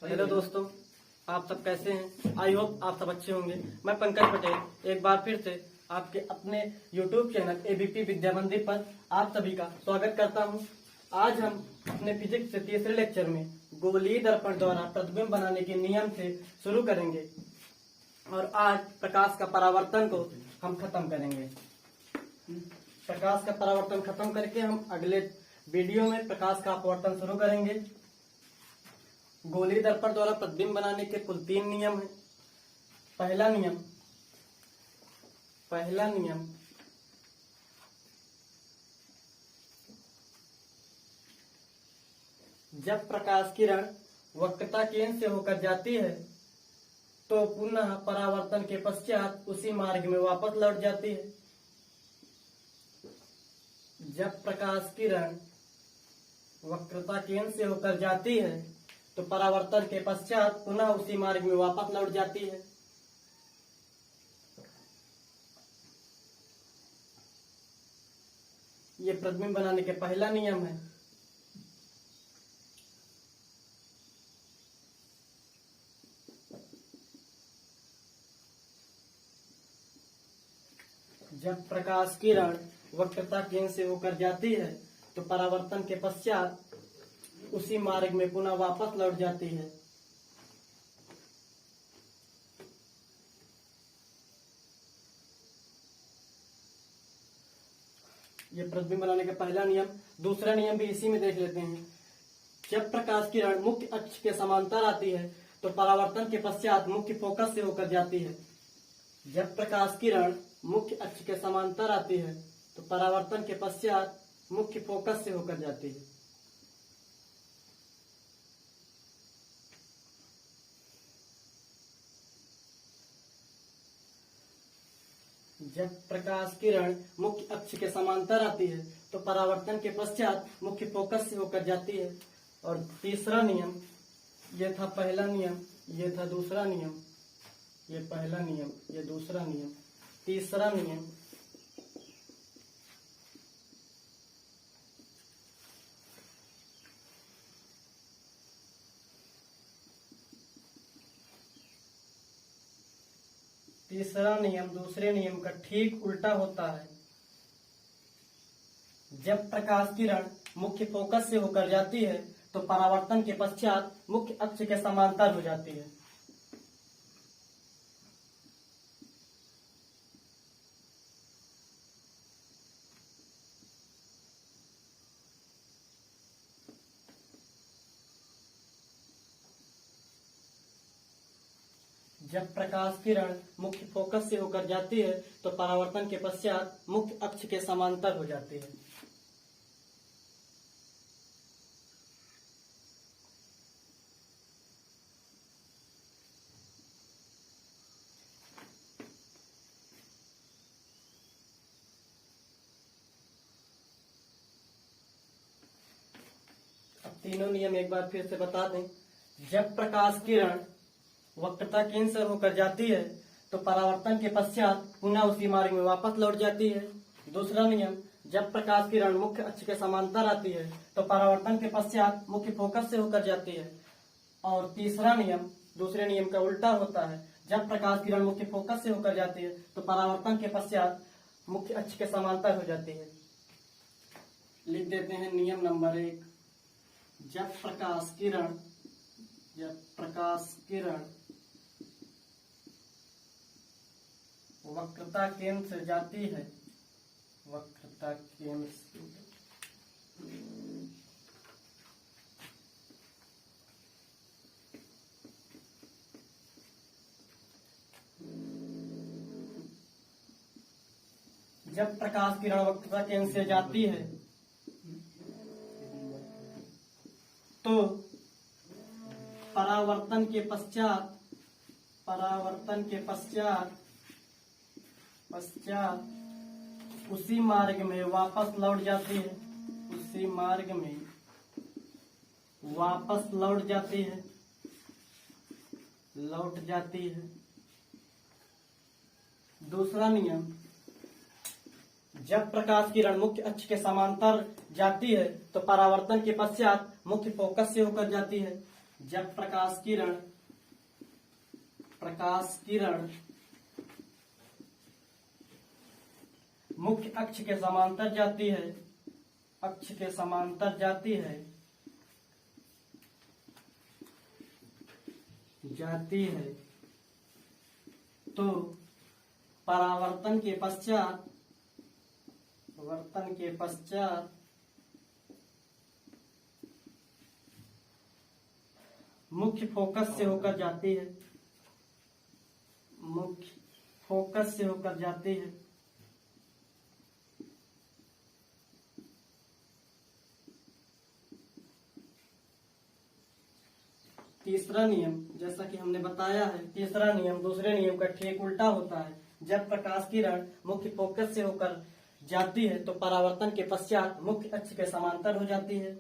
Hello दोस्तों, आप सब कैसे हैं? आई होप आप सब अच्छे होंगे। मैं पंकज पटेल एक बार फिर से आपके अपने YouTube चैनल एबीपी विद्या मंदिर पर आप सभी का स्वागत करता हूं। आज हम अपने फिजिक्स के तीसरे लेक्चर में गोलीय दर्पण द्वारा प्रतिबिंब बनाने के नियम से शुरू करेंगे और आज प्रकाश का परावर्तन को हम खत्म करेंगे। प्रकाश का परावर्तन खत्म करके हम अगले वीडियो में प्रकाश का अपवर्तन शुरू करेंगे। गोलीय दर्पण द्वारा प्रतिबिंब बनाने के कुल 3 नियम हैं। पहला नियम जब प्रकाश किरण वक्रता केंद्र से होकर जाती है तो पुनः परावर्तन के पश्चात उसी मार्ग में वापस लौट जाती है। जब प्रकाश किरण वक्रता केंद्र से होकर जाती है तो परावर्तन के पश्चात पुनः उसी मार्ग में वापस लौट जाती है। ये प्रतिबिंब बनाने के पहला नियम है। जब प्रकाश किरण वक्रता केंद्र से होकर जाती है तो परावर्तन के पश्चात उसी मार्ग में पुनः वापस लौट जाती है। ये प्रतिबिंब बनाने का पहला नियम। दूसरा नियम भी इसी में देख लेते हैं। जब प्रकाश किरण मुख्य अक्ष के समांतर आती है तो परावर्तन के पश्चात मुख्य फोकस से होकर जाती है। जब प्रकाश किरण मुख्य अक्ष के समांतर आती है तो परावर्तन के पश्चात मुख्य फोकस से होकर जाती है। जब प्रकाश किरण मुख्य अक्ष के समांतर आती है तो परावर्तन के पश्चात मुख्य फोकस से होकर जाती है। और तीसरा नियम, ये था पहला नियम, ये था दूसरा नियम, ये पहला नियम, ये दूसरा नियम। तीसरा नियम, दूसरे नियम का ठीक उल्टा होता है। जब प्रकाश किरण मुख्य फोकस से होकर जाती है तो परावर्तन के पश्चात मुख्य अक्ष के समांतर हो जाती है। जब प्रकाश किरण मुख्य फोकस से होकर जाती है तो परावर्तन के पश्चात मुख्य अक्ष के समांतर हो जाती है। अब तीनों नियम एक बार फिर से बता दें। जब प्रकाश किरण वक्रता केंद्र से होकर जाती है तो परावर्तन के पश्चात पुनः उसी मार्ग में वापस लौट जाती है। दूसरा नियम, जब प्रकाश किरण मुख्य अक्ष के समांतर आती है तो परावर्तन के पश्चात मुख्य फोकस से होकर जाती है। और तीसरा नियम दूसरे नियम का उल्टा होता है। जब प्रकाश किरण मुख्य फोकस से होकर जाती है तो परावर्तन के पश्चात मुख्य अक्ष के समांतर हो जाती है। लिख देते हैं नियम नंबर 1। जब प्रकाश किरण वक्रता केंद्र से जाती है, वक्रता केंद्र से जब प्रकाश किरण वक्रता केंद्र से जाती है तो परावर्तन के पश्चात उसी मार्ग में वापस लौट जाती है। उसी मार्ग में वापस लौट जाती है। दूसरा नियम, जब प्रकाश किरण मुख्य अक्ष के समांतर जाती है तो परावर्तन के पश्चात मुख्य फोकस से होकर जाती है। जब प्रकाश किरण मुख्य अक्ष के समांतर जाती है, तो परावर्तन के पश्चात मुख्य फोकस से होकर जाती है। तीसरा नियम, जैसा कि हमने बताया है, तीसरा नियम दूसरे नियम का ठीक उल्टा होता है। जब प्रकाश किरण मुख्य फोकस से होकर जाती है तो परावर्तन के पश्चात मुख्य अक्ष के समांतर हो जाती है।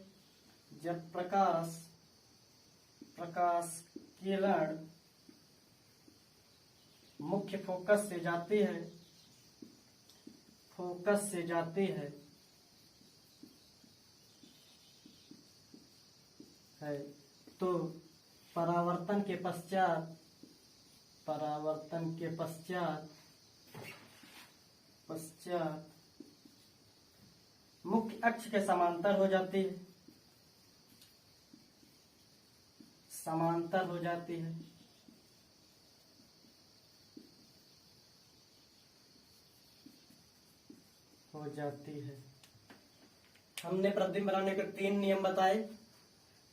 जब प्रकाश किरण मुख्य फोकस से जाती है, तो परावर्तन के पश्चात मुख्य अक्ष के समांतर हो जाती है। हमने प्रतिबिंब बनाने के 3 नियम बताए।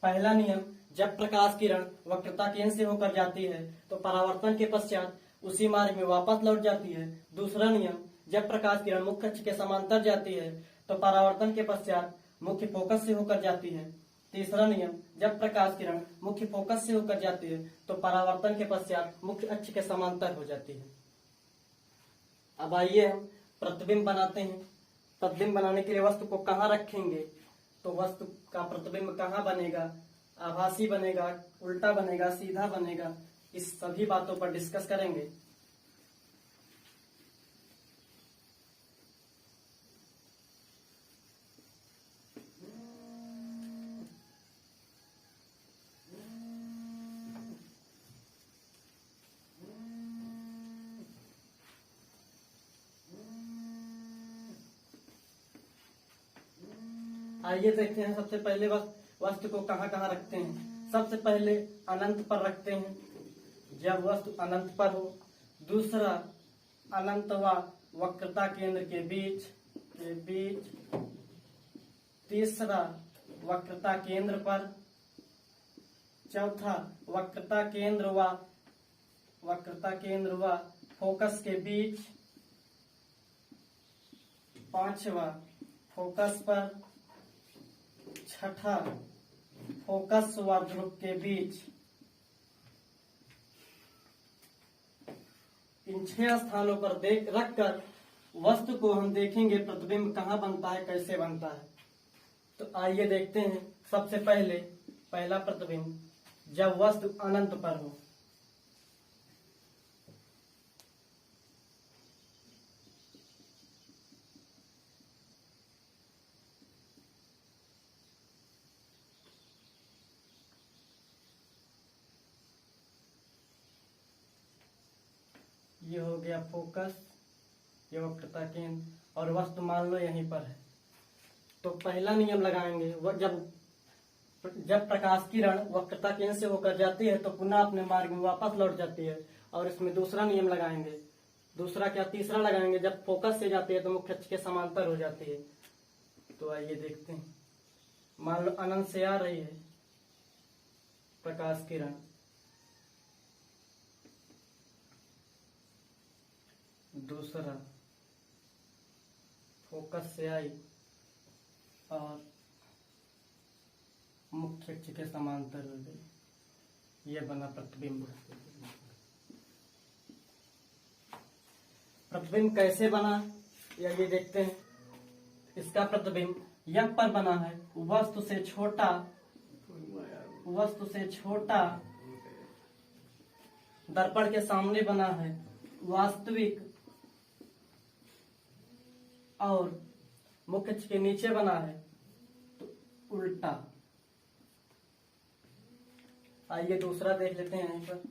पहला नियम, जब प्रकाश किरण वक्रता केंद्र से होकर जाती है तो परावर्तन के पश्चात उसी मार्ग में वापस लौट जाती है। दूसरा नियम, जब प्रकाश किरण मुख्य अक्ष के समांतर जाती है तो परावर्तन के पश्चात मुख्य फोकस से होकर जाती है। तीसरा नियम, जब प्रकाश किरण मुख्य फोकस से होकर जाती है तो परावर्तन के पश्चात मुख्य अक्ष के समांतर हो जाती है। अब आइए हम प्रतिबिंब बनाते हैं। प्रतिबिंब बनाने के लिए वस्तु को कहाँ रखेंगे, तो वस्तु का प्रतिबिंब कहाँ बनेगा, आभासी बनेगा, उल्टा बनेगा, सीधा बनेगा, इस सभी बातों पर डिस्कस करेंगे। आइए देखते हैं सबसे पहले वस्तु को कहाँ कहाँ रखते हैं। सबसे पहले अनंत पर रखते हैं, जब वस्तु अनंत पर हो। दूसरा, अनंत व वक्रता केंद्र के बीच। तीसरा, वक्रता केंद्र पर। चौथा, वक्रता केंद्र व फोकस के बीच। पांचवा, फोकस पर। छठा, फोकस व ध्रुव के बीच। इन 6 स्थानों पर रखकर वस्तु को हम देखेंगे प्रतिबिंब कहाँ बनता है, कैसे बनता है। तो आइए देखते हैं। सबसे पहला प्रतिबिंब, जब वस्तु अनंत पर हो। ये हो गया फोकस, ये वक्रता केंद्र, और वस्तु मान लो यहीं पर है। तो पहला नियम लगाएंगे, जब प्रकाश किरण वक्रता केंद्र से होकर जाती है तो पुनः अपने मार्ग में वापस लौट जाती है। और इसमें दूसरा नियम लगाएंगे। दूसरा क्या, तीसरा लगाएंगे, जब फोकस से जाती है तो मुख्य अक्ष के समांतर हो जाती है। तो आइए देखते हैं। मान लो अनंत से आ रही है प्रकाश किरण, दूसरा फोकस से आई और मुख्य अक्ष के समांतर हो गई। यह बना प्रतिबिंब। प्रतिबिंब कैसे बना या ये देखते हैं। इसका प्रतिबिंब यह पर बना है, वस्तु से छोटा दर्पण के सामने बना है, वास्तविक, और मुख्य अक्ष के नीचे बना है तो उल्टा। आइए दूसरा देख लेते हैं यहीं पर।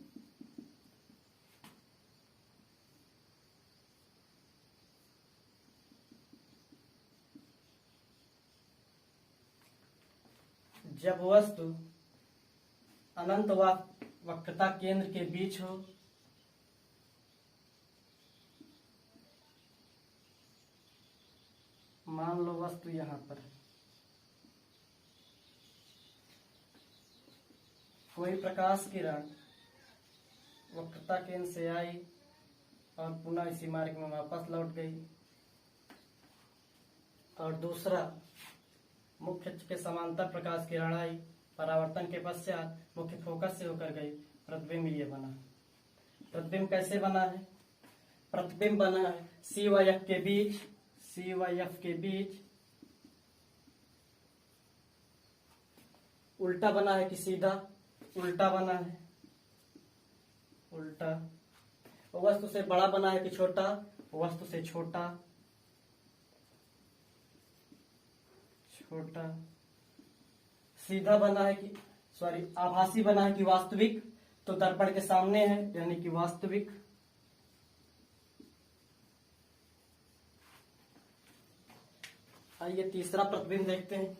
जब वस्तु अनंत वक्रता केंद्र के बीच हो, मान लो वस्तु यहां पर है, कोई प्रकाश किरण वक्रता केंद्र से आई और पुनः इसी मार्ग में वापस लौट गई, और दूसरा मुख्य अक्ष के समांतर प्रकाश किरण आई, परावर्तन के पश्चात मुख्य फोकस से होकर गई, प्रतिबिंब ये बना। प्रतिबिंब कैसे बना है? प्रतिबिंब बना है सी व एफ के बीच, सी व एफ के बीच उल्टा बना है कि सीधा? उल्टा बना है, उल्टा। वस्तु से बड़ा बना है कि छोटा? वस्तु से छोटा, छोटा। सीधा बना है कि आभासी बना है कि वास्तविक? तो दर्पण के सामने है यानी कि वास्तविक। आइए तीसरा प्रतिबिंब देखते हैं।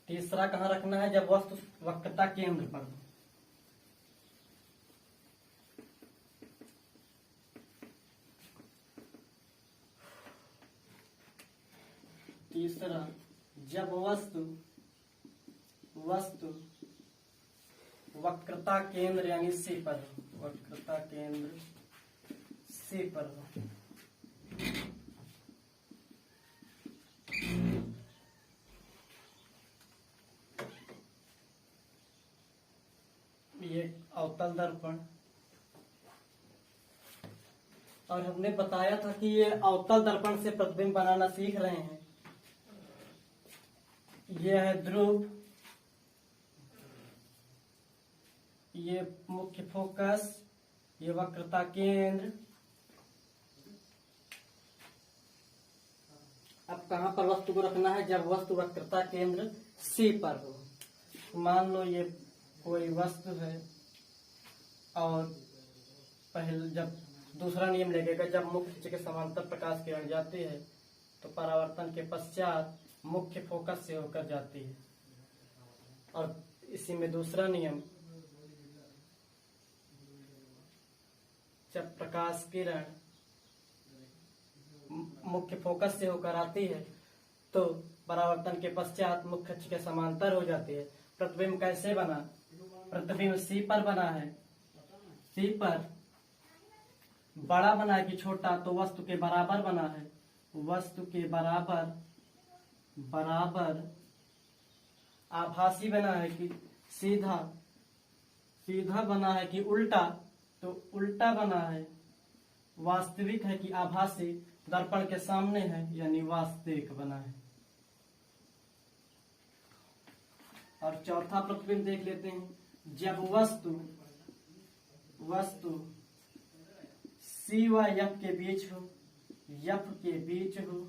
तीसरा कहाँ रखना है? जब वस्तु वक्रता केंद्र पर हो। तीसरा, जब वस्तु वक्रता केंद्र यानी सी पर हो, वक्रता केंद्र सी पर हो। ये अवतल दर्पण, और हमने बताया था कि ये अवतल दर्पण से प्रतिबिंब बनाना सीख रहे हैं। ये है ध्रुव, ये मुख्य फोकस, ये वक्रता केंद्र। अब कहां पर वस्तु को रखना है? जब वस्तु वक्रता केंद्र सी पर हो। मान लो ये कोई वस्तु है, और पहले जब दूसरा नियम लगेगा, जब मुख्य अक्ष के समांतर प्रकाश किरण जाती है तो परावर्तन के पश्चात मुख्य फोकस से होकर जाती है। और इसी में दूसरा नियम, जब प्रकाश किरण मुख्य फोकस से होकर आती है तो परावर्तन के पश्चात मुख्य अक्ष के समांतर हो जाती है। प्रतिबिंब कैसे बना? प्रतिबिंब सी पर बना है। सी पर बड़ा बना है कि छोटा? तो वस्तु के बराबर बना है, वस्तु के बराबर। आभासी बना है कि सीधा? सीधा बना है कि उल्टा? तो उल्टा बना है। वास्तविक है कि आभासी? दर्पण के सामने है यानी वास्तविक बना है। और चौथा प्रतिबिंब देख लेते हैं। जब वस्तु सी व एफ के बीच हो, एफ के बीच हो,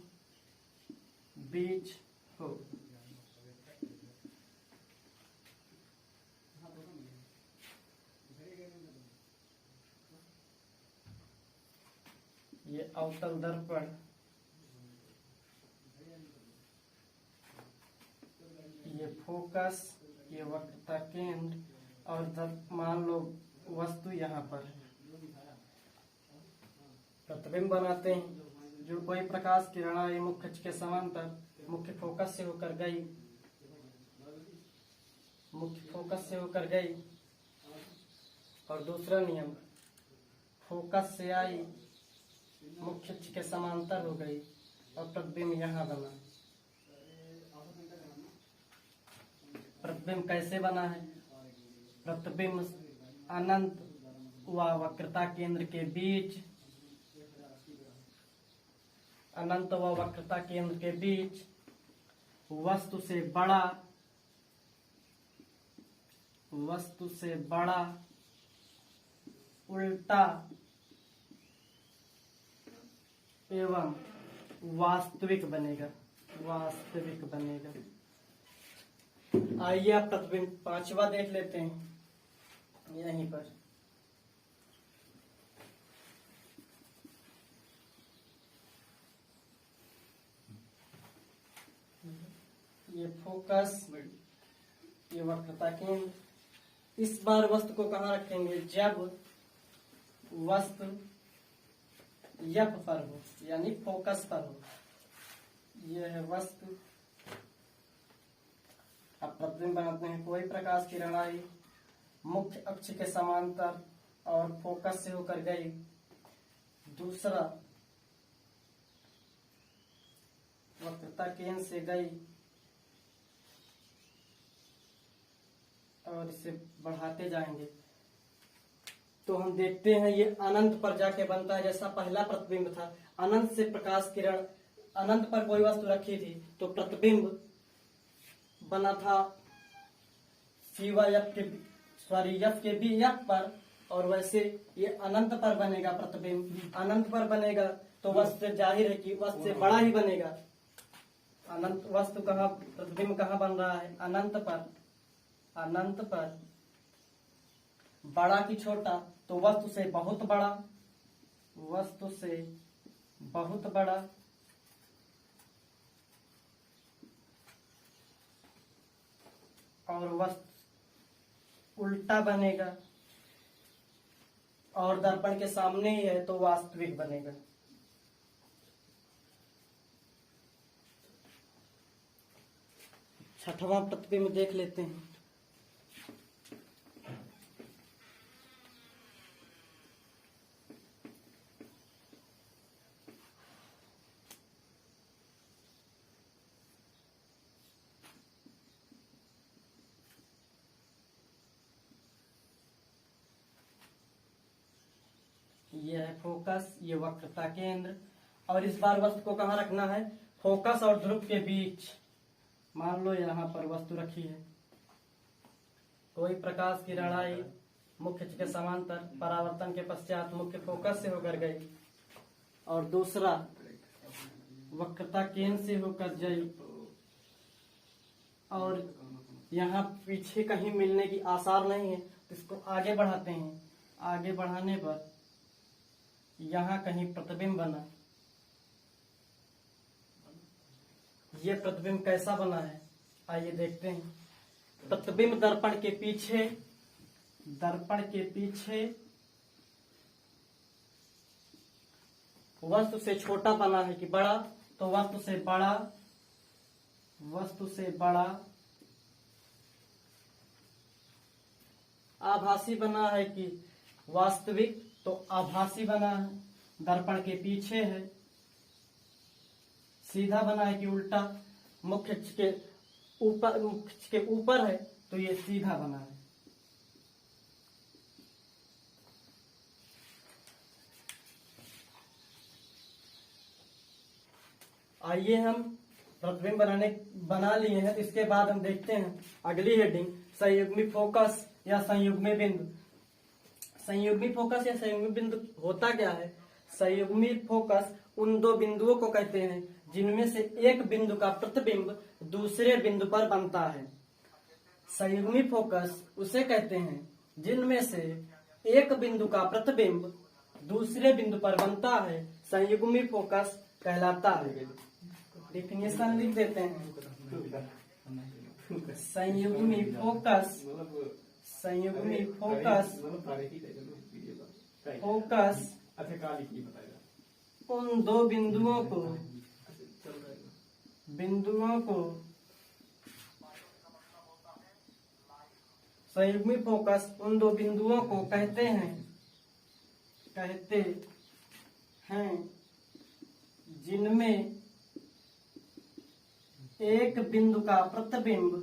ये अवतल दर्पण, ये फोकस, ये वक्रता केंद्र, और मान लो वस्तु यहाँ पर है। प्रतिबिंब बनाते हैं। जो कोई प्रकाश किरण आई मुख्य अक्ष के समांतर, मुख्य फोकस से होकर गई, मुख्य फोकस से होकर गई। और दूसरा नियम, फोकस से आई, मुख्य अक्ष के समांतर हो गई, और प्रतिबिंब यहाँ बना। प्रतिबिंब कैसे बना है? प्रतिबिंब अनंत व वक्रता केंद्र के बीच, अनंत व वक्रता केंद्र के बीच वस्तु से बड़ा उल्टा एवं वास्तविक बनेगा, वास्तविक बनेगा। आइए आप प्रतिबिंब पांचवा देख लेते हैं यहीं पर। ये फोकस, ये वक्रता केंद्र। इस बार वस्तु को कहाँ रखेंगे? जब वस्तु यप पर हो, यानी फोकस पर हो। यह है वस्तु। अब प्रतिबिंब बनाते हैं। कोई प्रकाश की किरण मुख्य अक्ष के समांतर और फोकस से होकर गई। दूसरा, वक्रता केंद्र से गई और इसे बढ़ाते जाएंगे तो हम देखते हैं ये अनंत पर जाके बनता है। जैसा पहला प्रतिबिंब था, अनंत से प्रकाश किरण, अनंत पर कोई वस्तु रखी थी तो प्रतिबिंब बना था यफ के भी यफ पर, और वैसे ये अनंत पर बनेगा प्रतिबिंब। अनंत पर बनेगा तो वस्तु जाहिर है कि वस्तु से बड़ा ही बनेगा। अनंत वस्तु कहाँ, प्रतिबिंब कहाँ बन रहा है? अनंत पर। अनंत पर बड़ा की छोटा, तो वस्तु से बहुत बड़ा, वस्तु से बहुत बड़ा। और वस्तु उल्टा बनेगा और दर्पण के सामने ही है तो वास्तविक बनेगा। छठवां प्रतिबिंब देख लेते हैं। ये है फोकस, ये वक्रता केंद्र। और इस बार वस्तु को कहाँ रखना है? फोकस और ध्रुव के बीच। मान लो यहाँ पर वस्तु रखी है, कोई प्रकाश की किरण मुख्य अक्ष के समांतर, परावर्तन के पश्चात मुख्य फोकस से होकर गई, और दूसरा वक्रता केंद्र से होकर गई, और यहाँ पीछे कहीं मिलने की आसार नहीं है तो इसको आगे बढ़ाते हैं। आगे बढ़ाने पर यहाँ कहीं प्रतिबिंब बना। ये प्रतिबिंब कैसा बना है आइए देखते हैं। प्रतिबिंब दर्पण के पीछे, दर्पण के पीछे वस्तु से छोटा बना है कि बड़ा, तो वस्तु से बड़ा, वस्तु से बड़ा। आभासी बना है कि वास्तविक, तो आभासी बना है, दर्पण के पीछे है। सीधा बना है कि उल्टा, मुख्य अक्ष के ऊपर, मुख्य अक्ष के ऊपर है तो ये सीधा बना है। आइए हम प्रतिबिंब बना लिए हैं, इसके बाद हम देखते हैं अगली हेडिंग, संयुग्मी फोकस या संयुग्मी बिंदु। संयुग्मी फोकस या संयुग्मी बिंदु होता क्या है? संयुग्मी फोकस उन दो बिंदुओं को कहते हैं जिनमें से एक बिंदु का प्रतिबिंब दूसरे बिंदु पर बनता है। संयुग्मी फोकस उसे कहते हैं जिनमें से एक बिंदु का प्रतिबिंब दूसरे बिंदु पर बनता है, संयुग्मी फोकस कहलाता है। डिफिनेशन लिख देते हैं। संयुग्मी फोकस, संयुग्मी फोकस, फोकस उन दो बिंदुओं को संयुग्मी फोकस उन दो बिंदुओं को कहते हैं जिनमें एक बिंदु का प्रतिबिंब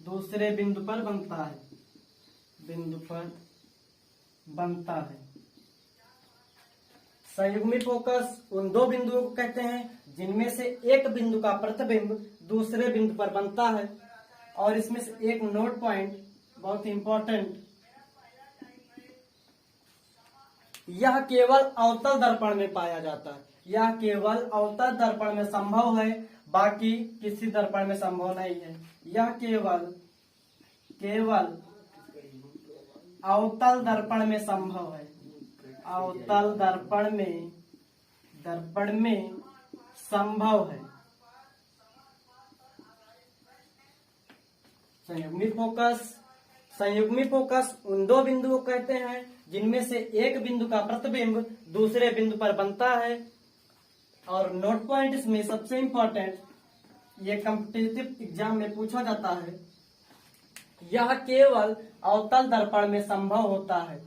दूसरे बिंदु पर बनता है, संयुग्मी फोकस उन दो बिंदुओं को कहते हैं जिनमें से एक बिंदु का प्रतिबिंब दूसरे बिंदु पर बनता है। और इसमें से एक नोट पॉइंट, बहुत इंपॉर्टेंट, यह केवल अवतल दर्पण में पाया जाता है। यह केवल अवतल दर्पण में संभव है, बाकी किसी दर्पण में संभव नहीं है। यह केवल अवतल दर्पण में संभव है। अवतल दर्पण में संभव है। संयुग्मी फोकस उन दो बिंदुओं को कहते हैं जिनमें से एक बिंदु का प्रतिबिंब दूसरे बिंदु पर बनता है। और नोट पॉइंट इसमें सबसे इंपॉर्टेंट, ये कॉम्पिटिटिव एग्जाम में पूछा जाता है, यह केवल अवतल दर्पण में संभव होता है।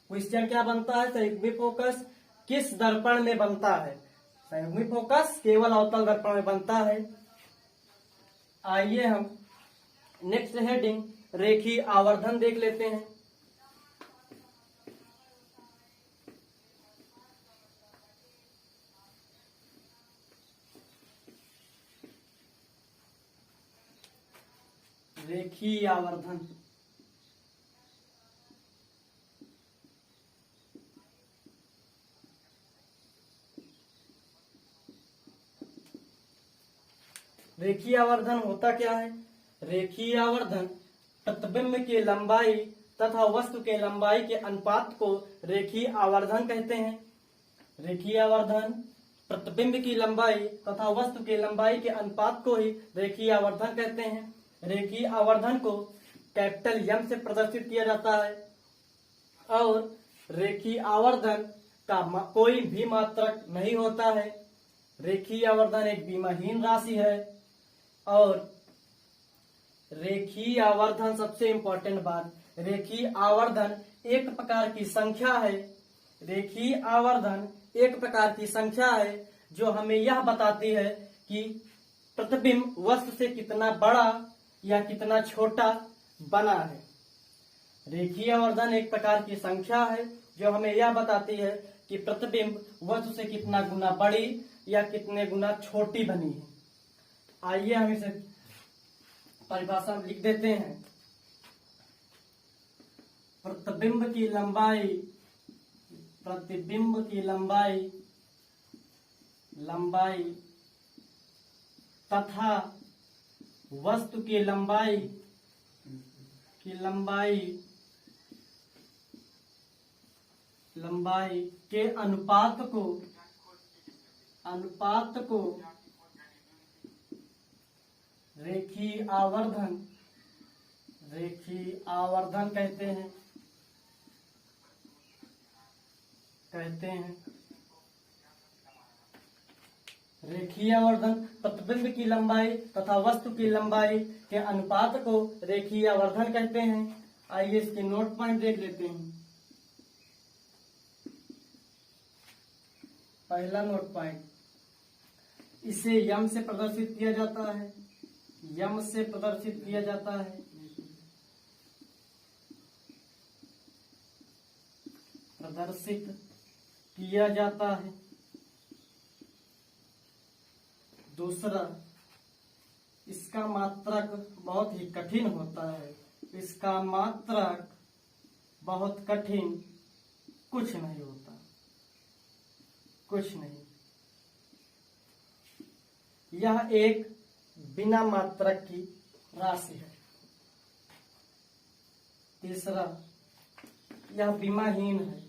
क्वेश्चन क्या बनता है, संयुग्मी फोकस किस दर्पण में बनता है? संयुग्मी फोकस केवल अवतल दर्पण में बनता है। आइए हम नेक्स्ट हेडिंग रेखीय आवर्धन देख लेते हैं। रेखीय आवर्धन, रेखीय आवर्धन होता क्या है? रेखीय आवर्धन प्रतिबिंब की लंबाई तथा वस्तु के लंबाई के अनुपात को रेखीय आवर्धन कहते हैं। रेखीय आवर्धन प्रतिबिंब की लंबाई तथा वस्तु के लंबाई के अनुपात को ही रेखीय आवर्धन कहते हैं। रेखीय आवर्धन को कैपिटल एम से प्रदर्शित किया जाता है और रेखीय आवर्धन का कोई भी मात्रक नहीं होता है। रेखीय आवर्धन एक विमाहीन राशि है और रेखीय आवर्धन, सबसे इंपॉर्टेंट बात, रेखीय आवर्धन एक प्रकार की संख्या है। रेखीय आवर्धन एक प्रकार की संख्या है जो हमें यह बताती है कि प्रतिबिंब वस्तु से कितना बड़ा या कितना छोटा बना है। रेखीय आवर्धन एक प्रकार की संख्या है जो हमें यह बताती है कि प्रतिबिंब वस्तु से कितना गुना बड़ी या कितने गुना छोटी बनी है। आइए हम इसे परिभाषा लिख देते हैं। प्रतिबिंब की लंबाई तथा वस्तु की लंबाई के अनुपात को रेखीय आवर्धन कहते हैं। रेखीय आवर्धन प्रतिबिंब की लंबाई तथा वस्तु की लंबाई के अनुपात को रेखीय आवर्धन कहते हैं। आइए इसके नोट पॉइंट देख लेते हैं। पहला नोट पॉइंट, इसे यम से प्रदर्शित किया जाता है। यम से प्रदर्शित किया जाता है। दूसरा, इसका मात्रक बहुत ही कठिन होता है। इसका मात्रक बहुत कठिन, कुछ नहीं होता, कुछ नहीं। यह एक बिना मात्रक की राशि है। तीसरा, यह विमाहीन है।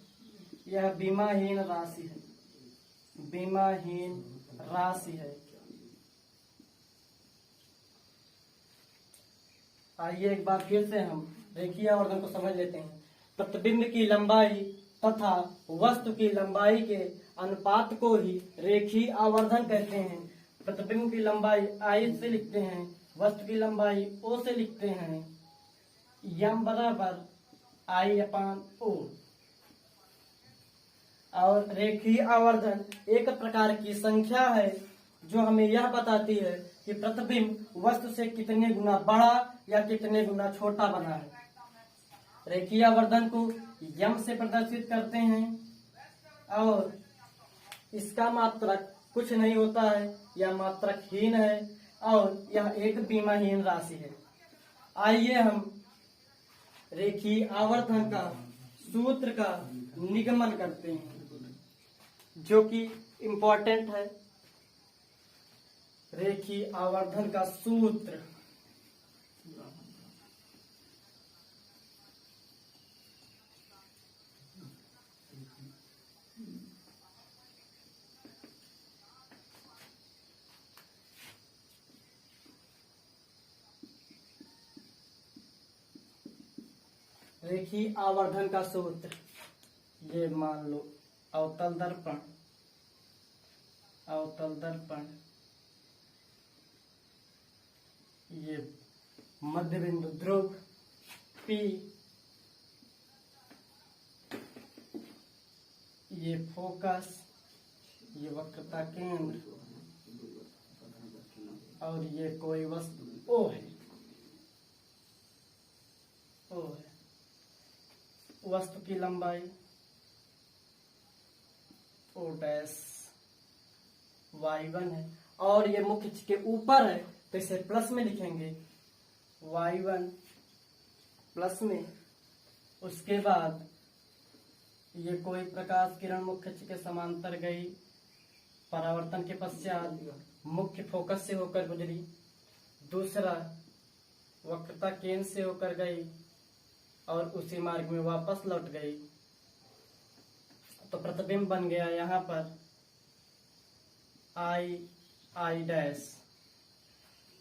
यह विमाहीन राशि है। विमाहीन राशि है। आइए एक बार फिर से हम रेखीय आवर्धन को समझ लेते हैं। प्रतिबिंब की लंबाई तथा वस्तु की लंबाई के अनुपात को ही रेखीय आवर्धन कहते हैं। प्रतिबिंब की लंबाई आई से लिखते हैं, वस्तु की लंबाई ओ से लिखते हैं। यम बराबर आई अपान ओ। और रेखीय आवर्धन एक प्रकार की संख्या है जो हमें यह बताती है कि प्रतिबिंब वस्तु से कितने गुना बड़ा या कितने गुना छोटा बना है। रेखीय आवर्धन को यम से प्रदर्शित करते हैं और इसका मात्रक कुछ नहीं होता है, यह मात्रकहीन है और यह एक विमाहीन राशि है। आइए हम रेखीय आवर्धन का सूत्र का निगमन करते हैं, जो कि इम्पोर्टेंट है। रेखीय आवर्धन का सूत्र रेखीय आवर्धन का सूत्र, ये मान लो अवतल दर्पण, ये मध्य बिंदु ध्रुव P, ये फोकस, ये वक्रता केंद्र, और ये कोई वस्तु O है। वस्तु की लंबाई O डैश y1 है, और ये मुख्य अक्ष के ऊपर है तो इसे प्लस में लिखेंगे, y1 प्लस में। उसके बाद ये कोई प्रकाश किरण मुख्य अक्ष के समांतर गई, परावर्तन के पश्चात मुख्य फोकस से होकर गुजरी, दूसरा वक्रता केंद्र से होकर गई और उसी मार्ग में वापस लौट गई। तो प्रतिबिंब बन गया यहाँ पर I डैश,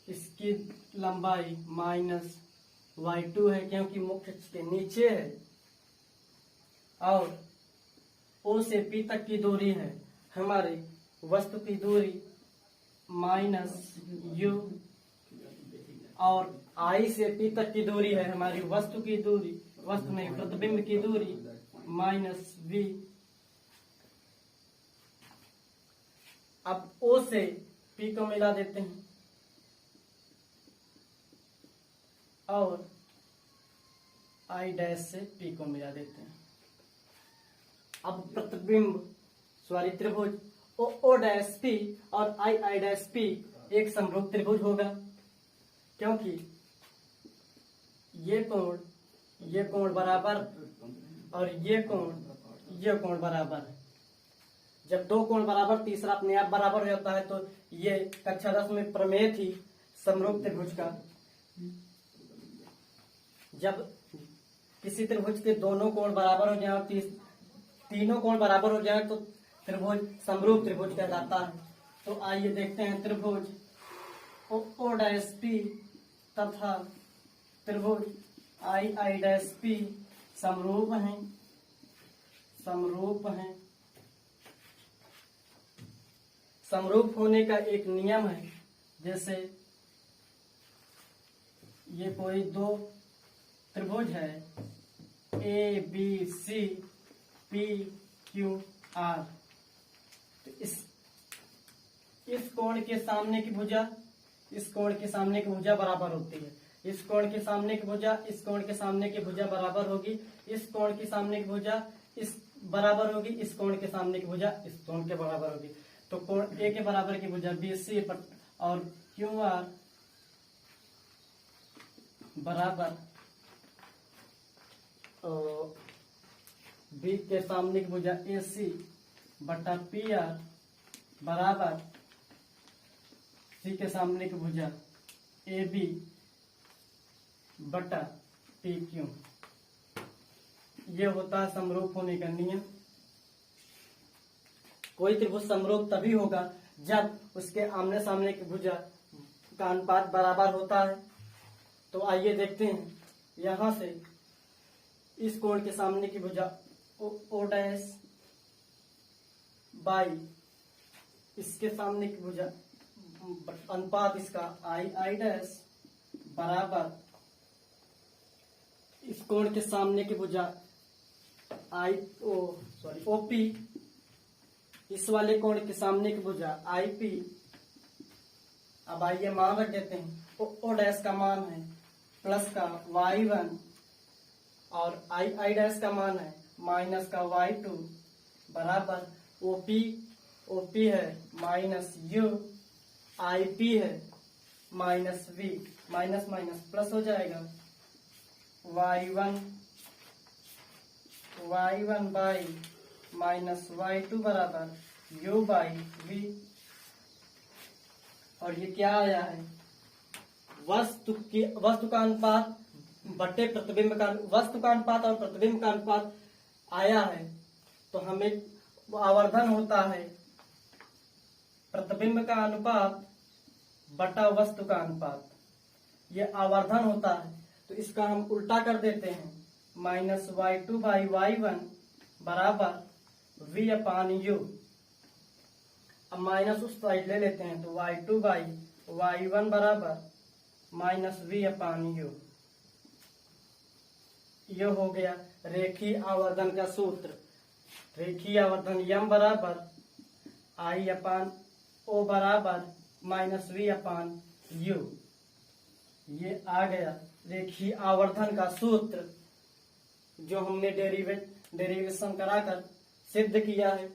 इसकी लंबाई माइनस y2 है क्योंकि मुख्य अक्ष के नीचे है, और O से P तक की दूरी है हमारी वस्तु की दूरी माइनस u, और I से P तक की दूरी है हमारी वस्तु की दूरी, वस्तु नहीं प्रतिबिंब की दूरी माइनस v। अब O से P को मिला देते हैं और I डैश से P को मिला देते हैं। अब प्रतिबिंब त्रिभुज O डैश P और I डैश P एक समरूप त्रिभुज होगा, क्योंकि ये कोण बराबर और ये कोण बराबर है। जब दो कोण बराबर तीसरा अपने आप बराबर हो जाता है, तो ये कक्षा 10 में प्रमेय थी समरूप त्रिभुज का। जब किसी त्रिभुज के दोनों कोण बराबर हो जाए और तीनों कोण बराबर हो जाए तो त्रिभुज समरूप त्रिभुज कहलाता है। तो आइए देखते हैं त्रिभुज O डैश P तथा त्रिभुज I डैश P समरूप हैं। समरूप होने का एक नियम है, जैसे ये कोई दो त्रिभुज है ABC PQR, तो इस कोण के सामने की भुजा इस कोण के सामने की भुजा बराबर होती है। इस कोण के सामने की भुजा इस कोण के सामने की भुजा बराबर होगी। इस कोण के सामने की भुजा इस बराबर होगी। इस कोण के सामने की भुजा इस कोण के बराबर होगी। तो कोण A के बराबर की भुजा BC और QR बराबर B के सामने की भुजा AC बटा PR बराबर C के सामने की भुजा AB बटा PQ। ये होता है समरूप होने का नियम। कोई त्रिभुज समरूप तभी होगा जब उसके आमने सामने की भुजा का अनुपात बराबर होता है। तो आइए देखते हैं, यहाँ से इस कोण के सामने की भुजा O डैश बाई इसके सामने की भुजा अनुपात इसका I डैश बराबर इस कोण के सामने की भुजा OP, इस वाले कोण के सामने की भुजा IP। अब आइए मान रख देते हैं। O डैश का मान है प्लस का y1 और I डैश का मान है माइनस का y2 बराबर OP है माइनस U, IP है minus V, minus minus plus हो जाएगा y1 बाई माइनस y2 बराबर u बाई v। और ये क्या आया है, वस्तु का अनुपात बटे प्रतिबिंब का, वस्तु का अनुपात और प्रतिबिंब का अनुपात आया है, तो हमें आवर्धन होता है प्रतिबिंब का अनुपात बटा वस्तु का अनुपात, ये आवर्धन होता है। तो इसका हम उल्टा कर देते हैं, माइनस y2 बाई y1 बराबर v अपान u। अब माइनस उस साइड ले लेते हैं, तो y2 बाई y1 बराबर माइनस v अपान u। यह हो गया रेखीय आवर्धन का सूत्र। रेखीय आवर्धन यम बराबर आई अपान ओ बराबर माइनस वी अपान यू। ये आ गया रेखीय आवर्धन का सूत्र, जो हमने डेरिवेशन कराकर सिद्ध किया है।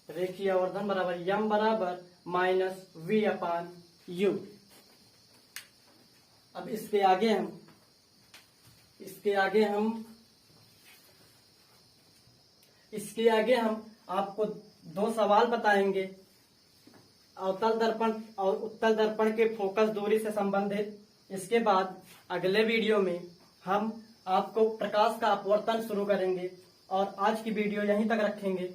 रेखीय आवर्धन बराबर यम बराबर माइनस वी अपान यू। अब इसके आगे हम आपको दो सवाल बताएंगे, अवतल दर्पण और उत्तल दर्पण के फोकस दूरी से संबंधित। इसके बाद अगले वीडियो में हम आपको प्रकाश का अपवर्तन शुरू करेंगे और आज की वीडियो यहीं तक रखेंगे।